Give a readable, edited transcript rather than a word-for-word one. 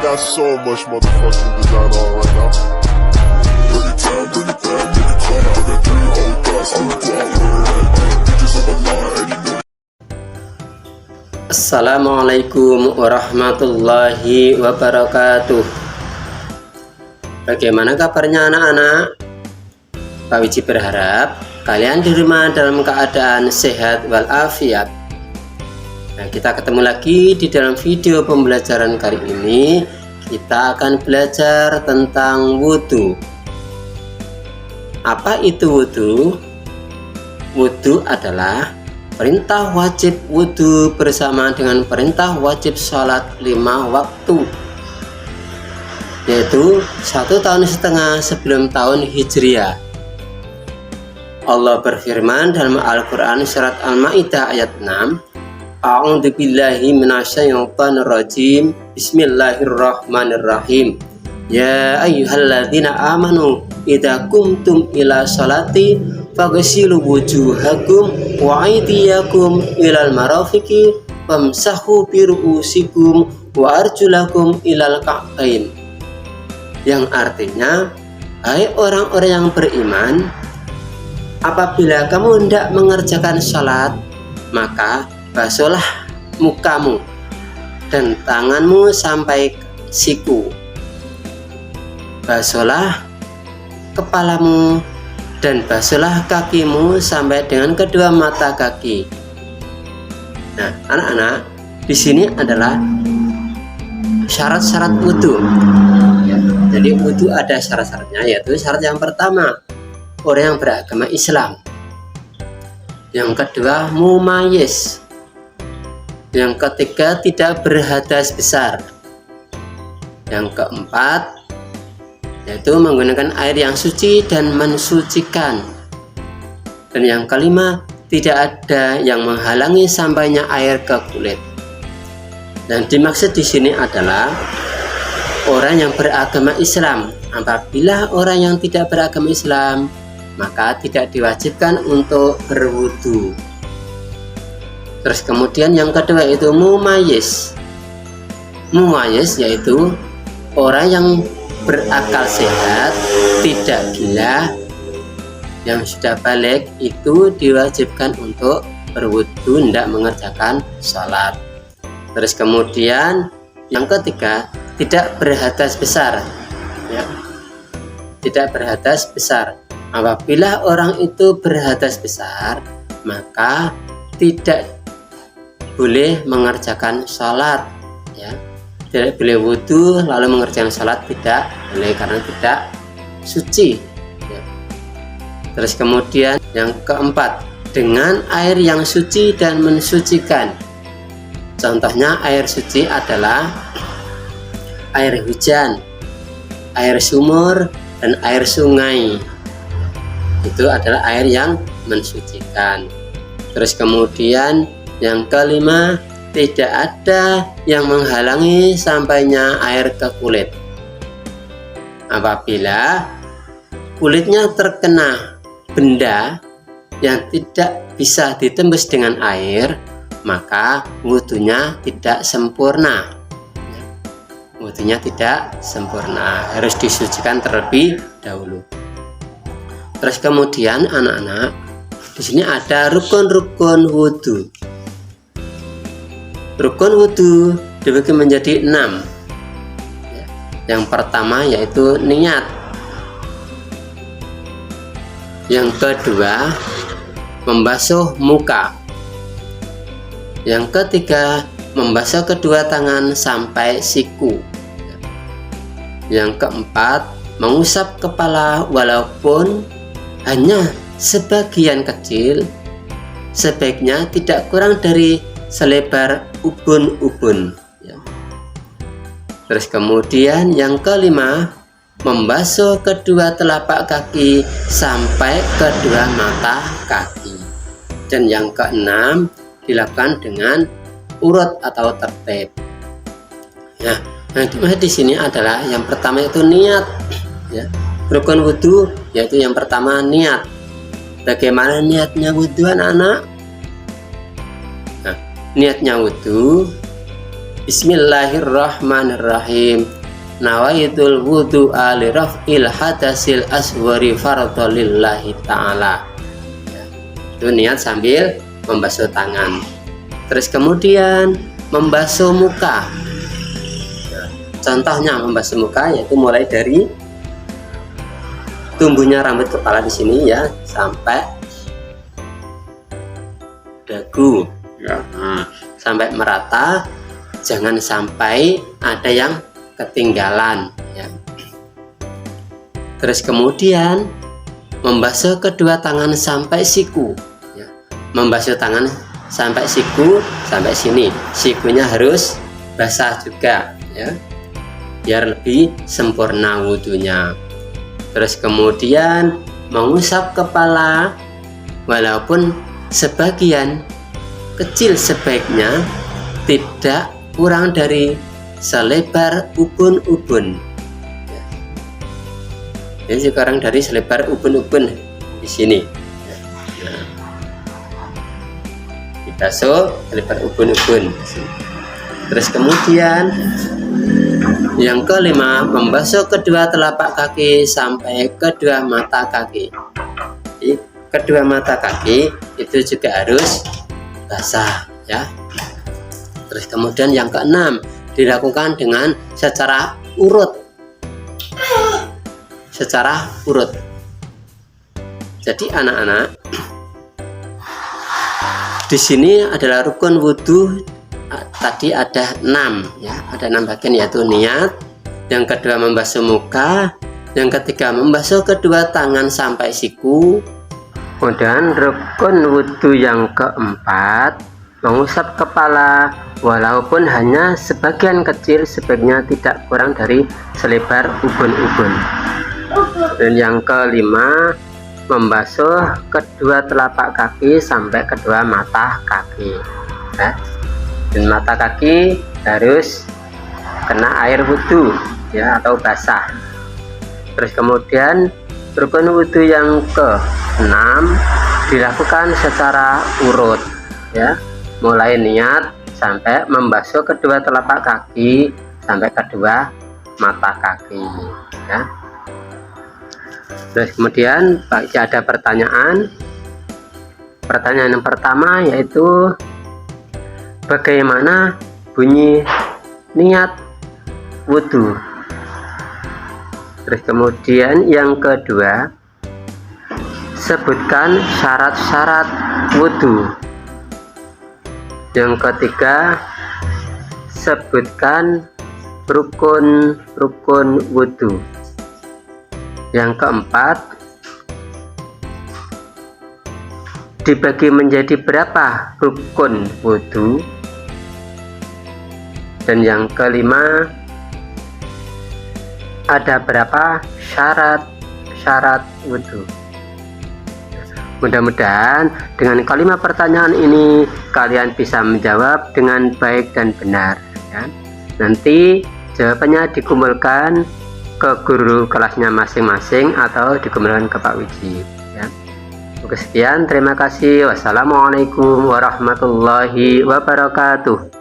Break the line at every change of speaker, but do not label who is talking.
got so much motherfucking design on right now. Bring it down, bring it down, make it clap. I got 3 old guys, I'm the bitches on my line, and you know.
Assalamualaikum warahmatullahi wabarakatuh. Bagaimana kabarnya anak-anak? Pak Wiji berharap kalian di rumah dalam keadaan sehat walafiat. Nah, kita ketemu lagi di dalam video pembelajaran kali ini. Kita akan belajar tentang wudhu. Apa itu wudhu? Wudhu adalah perintah wajib wudhu bersama dengan perintah wajib sholat 5 waktu, yaitu 1,5 tahun sebelum tahun Hijriah. Allah berfirman dalam Al-Quran surat Al-Ma'idah ayat 6, A'udzubillahi minasyaitonir rajim. Bismillahirrahmanirrahim. Ya ayyuhalladzina amanu idza qumtum ila sholati faghsilu wujuhakum wa aydiyakum ilal marafiqi wamsahu bi ru'usikum wa arjulakum ilal ka'bain. Yang artinya, hai orang-orang yang beriman, apabila kamu hendak mengerjakan sholat, maka basuhlah mukamu dan tanganmu sampai siku. Basuhlah kepalamu dan basuhlah kakimu sampai dengan kedua mata kaki. Nah, anak-anak, di sini adalah syarat-syarat wudhu. Jadi wudhu ada syarat-syaratnya, yaitu syarat yang pertama, orang yang beragama Islam. Yang kedua, mumayyiz. Yang ketiga, tidak berhadas besar. Yang keempat, yaitu menggunakan air yang suci dan mensucikan. Dan yang kelima, tidak ada yang menghalangi sampainya air ke kulit. Dan dimaksud di sini adalah orang yang beragama Islam. Apabila orang yang tidak beragama Islam, maka tidak diwajibkan untuk berwudu. Terus kemudian yang kedua itu mumayyiz. Mumayyiz yaitu orang yang berakal sehat, tidak gila, yang sudah balik, itu diwajibkan untuk berwudu, tidak mengerjakan sholat. Terus kemudian yang ketiga, tidak berhadas besar, ya. Tidak berhadas besar. Apabila orang itu berhadas besar, maka tidak boleh mengerjakan sholat, ya. Tidak boleh wudhu lalu mengerjakan sholat, tidak boleh karena tidak suci, ya. Terus kemudian yang keempat, dengan air yang suci dan mensucikan. Contohnya air suci adalah air hujan, air sumur, dan air sungai. Itu adalah air yang mensucikan. Terus kemudian yang kelima, tidak ada yang menghalangi sampainya air ke kulit. Apabila kulitnya terkena benda yang tidak bisa ditembus dengan air, maka wudhunya tidak sempurna. Wudhunya tidak sempurna, harus disucikan terlebih dahulu. Terus kemudian anak-anak, di sini ada rukun-rukun wudhu. Rukun wudhu dibagi menjadi 6. Yang pertama yaitu niat. Yang kedua, membasuh muka. Yang ketiga, membasuh kedua tangan sampai siku. Yang keempat, mengusap kepala walaupun hanya sebagian kecil, sebaiknya tidak kurang dari selebar ubun-ubun, ya. Terus kemudian yang kelima, membasuh kedua telapak kaki sampai kedua mata kaki. Dan yang keenam, dilakukan dengan urut atau tertib. Nah, di sini adalah yang pertama itu niat, ya. Rukun wudhu yaitu yang pertama niat. Bagaimana niatnya wudhu anak-anak? Nah, niatnya wudhu Bismillahirrahmanirrahim. Nawaitul wudu'a li raf'il hadasil asghari fardhu lillahi ta'ala. Itu niat sambil membasuh tangan. Terus kemudian membasuh muka. Contohnya membasuh muka yaitu mulai dari tumbuhnya rambut kepala di sini ya sampai dagu ya. Sampai merata, jangan sampai ada yang ketinggalan ya. Terus kemudian membasuh kedua tangan sampai siku ya. Membasuh tangan sampai siku, sampai sini, sikunya harus basah juga ya, biar lebih sempurna wudhunya. Terus kemudian mengusap kepala, walaupun sebagian kecil, sebaiknya tidak kurang dari selebar ubun-ubun. Jadi sekarang dari selebar ubun-ubun di sini. Dibasuh selebar ubun-ubun. Terus kemudian yang kelima, membasuh kedua telapak kaki sampai kedua mata kaki. Jadi, kedua mata kaki itu juga harus basah ya. Terus kemudian yang keenam, dilakukan dengan secara urut. Secara urut. Jadi anak-anak, di sini adalah rukun wudhu. Tadi ada 6 ya, ada 6 bagian, yaitu niat, yang kedua membasuh muka, yang ketiga membasuh kedua tangan sampai siku, kemudian rukun wudhu yang keempat mengusap kepala walaupun hanya sebagian kecil, sebaiknya tidak kurang dari selebar ubun-ubun. Dan yang kelima, membasuh kedua telapak kaki sampai kedua mata kaki ya. Dan mata kaki harus kena air wudhu ya, atau basah. Terus kemudian rukun wudhu yang ke-6 dilakukan secara urut ya, mulai niat sampai membasuh kedua telapak kaki sampai kedua mata kaki ya. Terus kemudian ada pertanyaan yang pertama, yaitu bagaimana bunyi niat wudhu. Terus kemudian yang kedua, sebutkan syarat-syarat wudhu. Yang ketiga, sebutkan rukun-rukun wudhu. Yang keempat, dibagi menjadi berapa rukun wudhu. Dan yang kelima, ada berapa syarat wudhu. Mudah-mudahan dengan kalimat pertanyaan ini kalian bisa menjawab dengan baik dan benar ya. Nanti jawabannya dikumpulkan ke guru kelasnya masing-masing atau dikumpulkan ke Pak Wiji ya. Oke, sekian, terima kasih. Wassalamualaikum warahmatullahi wabarakatuh.